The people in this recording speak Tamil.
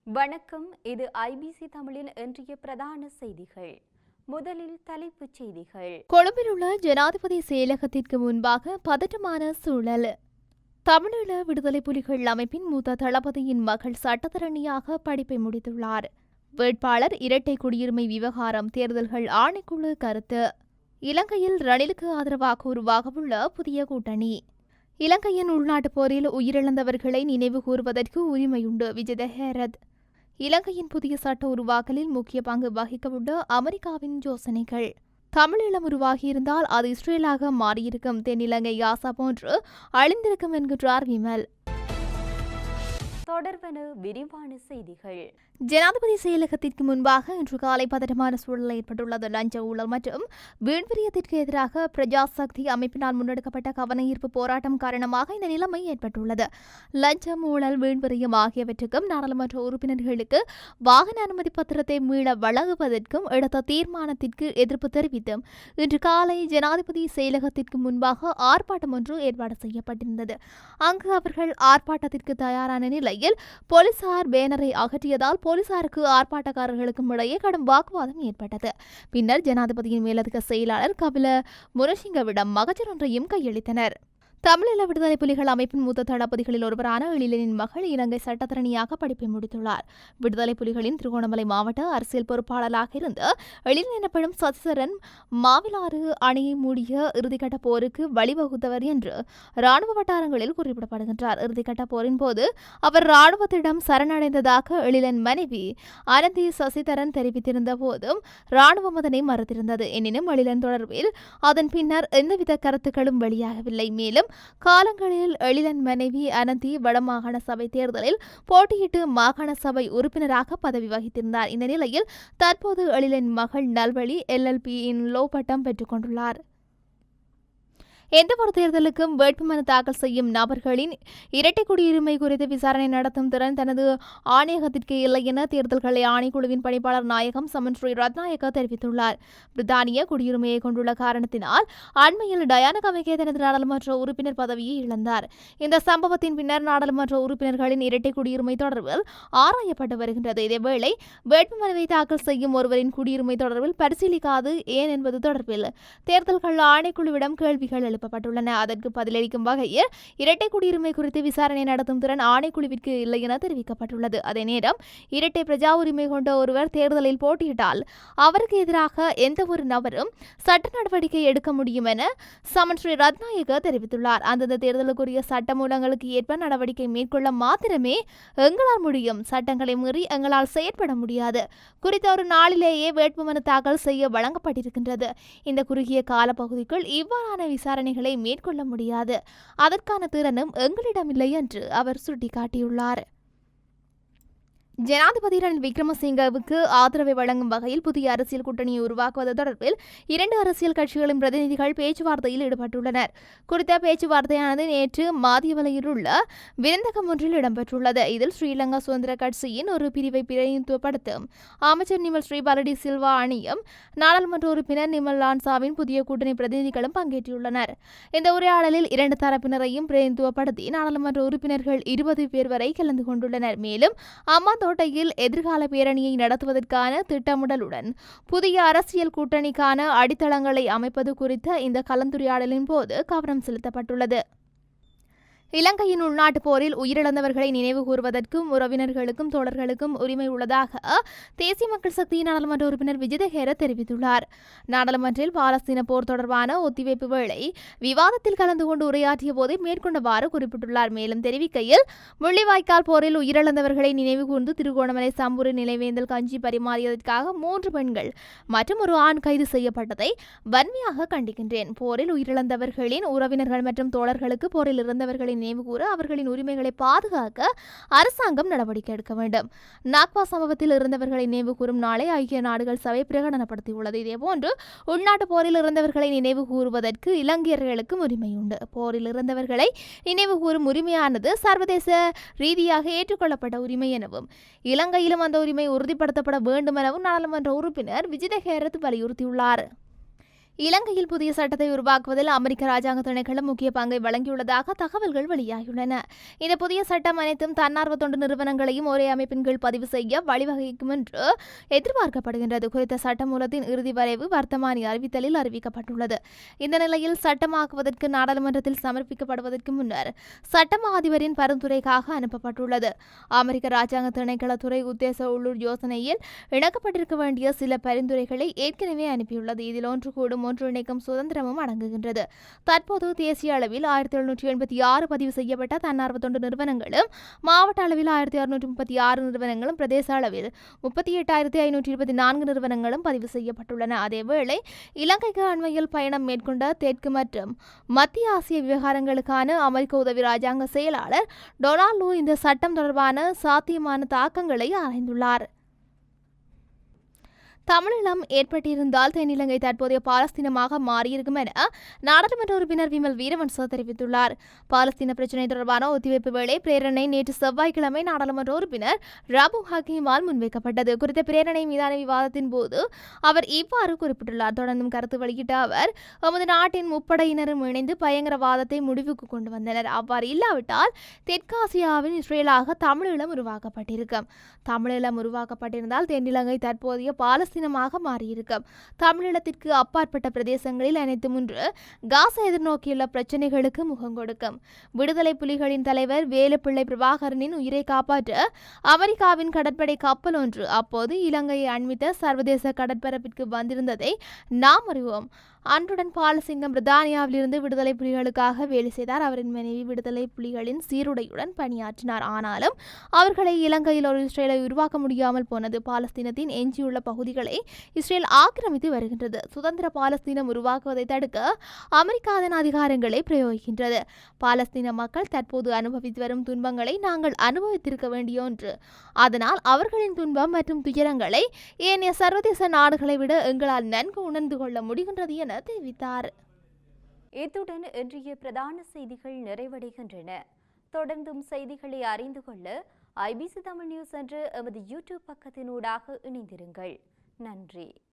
வணக்கம். இது ஐபிசி தமிழின் இன்றைய பிரதான செய்திகள். முதலில் தலைப்புச் செய்திகள். கொழும்பில் உள்ள ஜனாதிபதி செயலகத்திற்கு முன்பாக பதட்டமான சூழல். தமிழீழ விடுதலை புலிகள் அமைப்பின் மூத்த தளபதியின் மகள் சட்டத்தரணியாக படிப்பை முடித்துள்ளார். வேட்பாளர் இரட்டை குடியுரிமை விவகாரம் தேர்தல்கள் ஆணைக்குழு கருத்து. இலங்கையில் ரணிலுக்கு ஆதரவாக உருவாகவுள்ள புதிய கூட்டணி. இலங்கையின் உள்நாட்டுப் போரில் உயிரிழந்தவர்களை நினைவு கூறுவதற்கு உரிமையுண்டு விஜித ஹேரத். இலங்கையின் புதிய சட்ட உருவாக்கலில் முக்கிய பங்கு வகிக்கவுள்ள அமெரிக்காவின் யோசனைகள். தமிழீழம் உருவாகியிருந்தால் அது இஸ்ரேலாக மாறியிருக்கும், தென்னிலங்கை யாசா போன்று அழிந்திருக்கும் என்கின்றார் விமல். தொடர்பென விரிவான செய்திகள். ஜனாதிபதி செயலகத்திற்கு முன்பாக இன்று காலை பதட்டமான சூழல் ஏற்பட்டுள்ளது. லஞ்ச ஊழல் மற்றும் வீண்விரியத்திற்கு எதிராக பிரஜா சக்தி அமைப்பினால் முன்னெடுக்கப்பட்ட கவனஈர்ப்பு போராட்டம் காரணமாக இந்த நிலைமை ஏற்பட்டுள்ளது. லஞ்சம், ஊழல், வீண்விரியம் ஆகியவற்றுக்கும் நாடாளுமன்ற உறுப்பினர்களுக்கு வாகன அனுமதி பத்திரத்தை மீள வழங்குவதற்கும் எடுத்த தீர்மானத்திற்கு எதிர்ப்பு தெரிவித்தும் இன்று காலை ஜனாதிபதி செயலகத்திற்கு முன்பாக ஆர்ப்பாட்டம் ஒன்று ஏற்பாடு செய்யப்பட்டிருந்தது. அங்கு அவர்கள் ஆர்ப்பாட்டத்திற்கு தயாரான நிலையில் போலீசார் பேனரை அகற்றியதால் போலீசாருக்கு ஆர்ப்பாட்டக்காரர்களுக்கும் இடையே கடும் வாக்குவாதம் ஏற்பட்டது. பின்னர் ஜனாதிபதியின் மேலதிக செயலாளர் கபில முரசிங்கவிடம் மகஜர் ஒன்றையும் கையளித்தனர். தமிழீழ விடுதலை புலிகள் அமைப்பின் மூத்த தளபதிகளில் ஒருவரான எழிலனின் மகள் இலங்கை சட்டத்தரணியாக படிப்பை முடித்துள்ளார். விடுதலை புலிகளின் திருகோணமலை மாவட்ட அரசியல் பொறுப்பாளராக இருந்த எழிலன் எனப்படும் சசிதரன் மாவிலாறு அணையை மூடிய இறுதிக்கட்ட போருக்கு வழிவகுத்தவர் என்று இராணுவ வட்டாரங்களில் குறிப்பிடப்படுகின்றார். இறுதிக்கட்ட போரின் போது அவர் இராணுவத்திடம் சரணடைந்ததாக எழிலன் மனைவி அனந்தி சசிதரன் தெரிவித்திருந்த போதும் இராணுவம் அதனை மறுத்திருந்தது. எனினும் எழிலன் தொடர்பில் அதன் பின்னர் எந்தவித கருத்துக்களும் வெளியாகவில்லை. மேலும் காலங்களில் எழிலன் மனைவி அனந்தி வடமாகாண சபை தேர்தலில் போட்டியிட்டு மாகாண சபை உறுப்பினராக பதவி வகித்திருந்தார். இந்த நிலையில் தற்போது எழிலன் மகள் நல்வழி LLB-இன் லோ பட்டம் பெற்றுக் கொண்டுள்ளார். எந்தவொரு தேர்தலுக்கும் வேட்புமனு தாக்கல் செய்யும் நபர்களின் இரட்டை குடியுரிமை குறித்து விசாரணை நடத்தும் திறன் தனது ஆணையகத்திற்கு இல்லை என தேர்தல்களை ஆணைக்குழுவின் பணிப்பாளர் நாயகம் சமன்ஸ்ரீ ரத்நாயக்க தெரிவித்துள்ளார். பிரித்தானிய குடியுரிமையை கொண்டுள்ள காரணத்தினால் அண்மையில் டயானா கமகே தனது நாடாளுமன்ற உறுப்பினர் பதவியை இழந்தார். இந்த சம்பவத்தின் பின்னர் நாடாளுமன்ற உறுப்பினர்களின் இரட்டை குடியுரிமை தொடர்பில் ஆராயப்பட்டு வருகின்றது. இதேவேளை வேட்புமனுவை தாக்கல் செய்யும் ஒருவரின் குடியுரிமை தொடர்பில் பரிசீலிக்காது ஏன் என்பது தொடர்பில் தேர்தல்கள் ஆணைக்குழுவிடம் கேள்விகள் எழுப்பப்பட்டுள்ளன. அதற்கு பதிலளிக்கும் வகையில் இரட்டை குடியுரிமை குறித்து விசாரணை நடத்தும் திறன் ஆணைக்குழுவிற்கு இல்லை என தெரிவிக்கப்பட்டுள்ளது. அதே நேரம் இரட்டை பிரஜா உரிமை கொண்ட ஒருவர் தேர்தலில் போட்டியிட்டால் அவருக்கு எதிராக எந்த ஒரு நபரும் சட்ட நடவடிக்கை எடுக்க முடியும் என சமன்ஸ்ரீ ரத்நாயக்க தெரிவித்துள்ளார். அந்தந்த தேர்தலுக்குரிய சட்ட மூலங்களுக்கு ஏற்ப நடவடிக்கை மேற்கொள்ள மாத்திரமே எங்களால் முடியும். சட்டங்களை மீறி எங்களால் செயற்பட முடியாது. குறித்த ஒரு நாளிலேயே வேட்புமனு தாக்கல் செய்ய வழங்கப்பட்டிருக்கின்றது. இந்த குறுகிய காலப்பகுதிக்குள் இவ்வாறான விசாரணைகளை மேற்கொள்ள முடியாது. அதற்கான திறனும் எங்களிடமில்லை என்று அவர் சுட்டிக்காட்டியுள்ளார். ஜனாதிபதி ரணில் விக்ரமசிங்கவுக்கு ஆதரவை வழங்கும் வகையில் புதிய அரசியல் கூட்டணியை உருவாக்குவது தொடர்பில் 2 அரசியல் கட்சிகளின் பிரதிநிதிகள் பேச்சுவார்த்தையில் ஈடுபட்டுள்ளனர். குறித்த பேச்சுவார்த்தையானது நேற்று மாதியவலையில் உள்ள விருந்தகம் ஒன்றில் இடம்பெற்றுள்ளது. இதில் ஸ்ரீலங்கா சுதந்திர கட்சியின் ஒரு பிரிவை பிரதிநிதித்துவப்படுத்தும் அமைச்சர் நிமல் ஸ்ரீபாலடி சில்வா அணியும் நாடாளுமன்ற உறுப்பினர் நிமல் லான்சாவின் புதிய கூட்டணி பிரதிநிதிகளும் பங்கேற்றுள்ளனர். இந்த உரையாடலில் 2 தரப்பினரையும் பிரதிநிதித்துவப்படுத்தி நாடாளுமன்ற உறுப்பினர்கள் 20 பேர் வரை கலந்து கொண்டுள்ளனர். மேலும் தோட்டையில் எதிர்கால பேரணியை நடத்துவதற்கான திட்டமிடலுடன் புதிய அரசியல் கூட்டணிக்கான அடித்தளங்களை அமைப்பது குறித்த இந்த கலந்துரையாடலின் போது கவனம் செலுத்தப்பட்டுள்ளது. இலங்கையின் உள்நாட்டுப் போரில் உயிரிழந்தவர்களை நினைவு கூறுவதற்கும் உறவினர்களுக்கும் தோழர்களுக்கும் உரிமை உள்ளதாக தேசிய மக்கள் சக்தி நாடாளுமன்ற உறுப்பினர் விஜித ஹேரத் தெரிவித்துள்ளார். நாடாளுமன்றில் பாலஸ்தீன போர் தொடர்பான ஒத்திவைப்பு வேளை விவாதத்தில் கலந்து கொண்டு உரையாற்றிய போதே மேற்கொண்டவாறு குறிப்பிட்டுள்ளார். மேலும் தெரிவிக்கையில், முள்ளிவாய்க்கால் போரில் உயிரிழந்தவர்களை நினைவு கூர்ந்து திருகோணமலை சம்பூர் நினைவேந்தல் கஞ்சி பரிமாறியதற்காக 3 பெண்கள் மற்றும் ஒரு ஆண் கைது செய்யப்பட்டதை வன்மையாக கண்டிக்கின்றேன். போரில் உயிரிழந்தவர்களின் உறவினர்கள் மற்றும் தோழர்களுக்கு போரில் இருந்தவர்களின் நினைவுகூர அவர்களின் உரிமைகளை பாதுகாக்க அரசாங்கம் நடவடிக்கை எடுக்க வேண்டும். நாக்பா சம்பவத்தில் இருந்தவர்களை நினைவு கூறும் நாளை ஐக்கிய நாடுகள் சபை பிரகடனப்படுத்தியுள்ளது. இதேபோன்று உள்நாட்டு போரில் இருந்தவர்களை நினைவு கூறுவதற்கு இலங்கையர்களுக்கும் உரிமை உண்டு. போரில் இருந்தவர்களை நினைவு கூறும் உரிமையானது சர்வதேச ரீதியாக ஏற்றுக்கொள்ளப்பட்ட உரிமை எனவும் இலங்கையிலும் அந்த உரிமை உறுதிப்படுத்தப்பட வேண்டும் எனவும் நாடாளுமன்ற உறுப்பினர் விஜித ஹேரத் வலியுறுத்தியுள்ளார். இலங்கையில் புதிய சட்டத்தை உருவாக்குவதில் அமெரிக்க ராஜாங்க திணைக்களம் முக்கிய பங்கை வழங்கியுள்ளதாக தகவல்கள் வெளியாகியுள்ளன. இந்த புதிய சட்டம் அனைத்தும் தன்னார்வ தொண்டு நிறுவனங்களையும் ஒரே அமைப்பின் கீழ் பதிவு செய்ய வழிவகுக்கும் என்று எதிர்பார்க்கப்படுகின்றது. குறித்த சட்டமூலத்தின் இறுதி வரைவு வர்த்தமானி அறிவித்தலில் அறிவிக்கப்பட்டுள்ளது. இந்த நிலையில் சட்டமாக்குவதற்கு நாடாளுமன்றத்தில் சமர்ப்பிக்கப்படுவதற்கு முன்னர் சட்டமா அதிபரின் பரிந்துரைக்காக அனுப்பப்பட்டுள்ளது. அமெரிக்க ராஜாங்க திணைக்களத்துறை உத்தேச உள்ளூர் யோசனையில் இணக்கப்பட்டிருக்க வேண்டிய சில பரிந்துரைகளை ஏற்கனவே அனுப்பியுள்ளது. இதில் ஒன்று கூடும் ஒன்றிணைக்கும் சுதந்திரமும் அடங்குகின்றது. தற்போது தேசிய அளவில் 1786 பதிவு செய்யப்பட்ட தன்னார்வ தொண்டு நிறுவனங்களும், மாவட்ட அளவில் 1636 நிறுவனங்களும், பிரதேச அளவில் 38,524 நிறுவனங்களும் பதிவு செய்யப்பட்டுள்ளன. அதேவேளை இலங்கைக்கு அண்மையில் பயணம் மேற்கொண்ட தெற்கு மற்றும் மத்திய ஆசிய விவகாரங்களுக்கான அமெரிக்க உதவி ராஜாங்க செயலாளர் டொனால்ட் லூ இந்த சட்டம் தொடர்பான சாத்தியமான தாக்கங்களை ஆராய்ந்துள்ளார். தமிழீழம் ஏற்பட்டிருந்தால் தென்னிலங்கை தற்போதைய பாலஸ்தீனமாக மாறியிருக்கும் என நாடாளுமன்ற உறுப்பினர் விமல் வீரவன்ச தெரிவித்துள்ளார். பாலஸ்தீன பிரச்சினை தொடர்பான ஒத்திவைப்பு வேளை பிரேரணை நேற்று செவ்வாய்க்கிழமை நாடாளுமன்ற உறுப்பினர் ராபு ஹக்கீமால் முன்வைக்கப்பட்டது. குறித்த பிரேரணை மீதான விவாதத்தின் போது அவர் இவ்வாறு குறிப்பிட்டுள்ளார். தொடர்ந்தும் கருத்து வெளியிட்ட அவர், எமது நாட்டின் முப்படையினரும் இணைந்து பயங்கரவாதத்தை முடிவுக்கு கொண்டு வந்தனர். அவ்வாறு இல்லாவிட்டால் தெற்காசியாவின் இஸ்ரேலாக தமிழீழம் உருவாக்கப்பட்டிருக்கும். தமிழீழம் உருவாக்கப்பட்டிருந்தால் தென்னிலங்கை தற்போதைய பாலஸ்தீனமாக மாறியிருக்கும். தமிழீழத்திற்கு அப்பாற்பட்ட பிரதேசங்களில் அனைத்தும் ஒன்று காசா எதிர்நோக்கியுள்ள பிரச்சினைகளுக்கு முகம் கொடுக்கும். விடுதலை புலிகளின் தலைவர் வேலுப்பிள்ளை பிரபாகரனின் உயிரை காப்பாற்ற அமெரிக்காவின் கடற்படை கப்பல் ஒன்று அப்போது இலங்கையை அண்மித்த சர்வதேச கடற்பரப்பிற்கு வந்திருந்ததை நாம் அறிவோம். அன்றுடன் பாலசிங்கம் பிரித்தானியாவிலிருந்து விடுதலை புலிகளுக்காக வேலை செய்தார். அவரின் மனைவி விடுதலை புலிகளின் சீருடையுடன் பணியாற்றினார். ஆனாலும் அவர்களை இலங்கையில் ஒரு இஸ்ரேலை உருவாக்க முடியாமல் போனது. பாலஸ்தீனத்தின் எஞ்சியுள்ள பகுதிகளை இஸ்ரேல் ஆக்கிரமித்து வருகின்றது. சுதந்திர பாலஸ்தீனம் உருவாக்குவதை தடுக்க அமெரிக்கா அதன் அதிகாரங்களை பிரயோகிக்கின்றது. பாலஸ்தீன மக்கள் தற்போது அனுபவித்து வரும் துன்பங்களை நாங்கள் அனுபவித்திருக்க வேண்டிய ஒன்று. அதனால் அவர்களின் துன்பம் மற்றும் துயரங்களை ஏனைய சர்வதேச நாடுகளை விட எங்களால் நன்கு உணர்ந்து கொள்ள முடிகின்றது என தெரிவித்தார். இத்துடன் இன்றைய பிரதான செய்திகள் நிறைவடைகின்றன. தொடர்ந்தும் செய்திகளை அறிந்து கொள்ள IBC தமிழ் நியூஸ் என்ற எமது யூடியூப் பக்கத்தினூடாக இணைந்திருங்கள். நன்றி.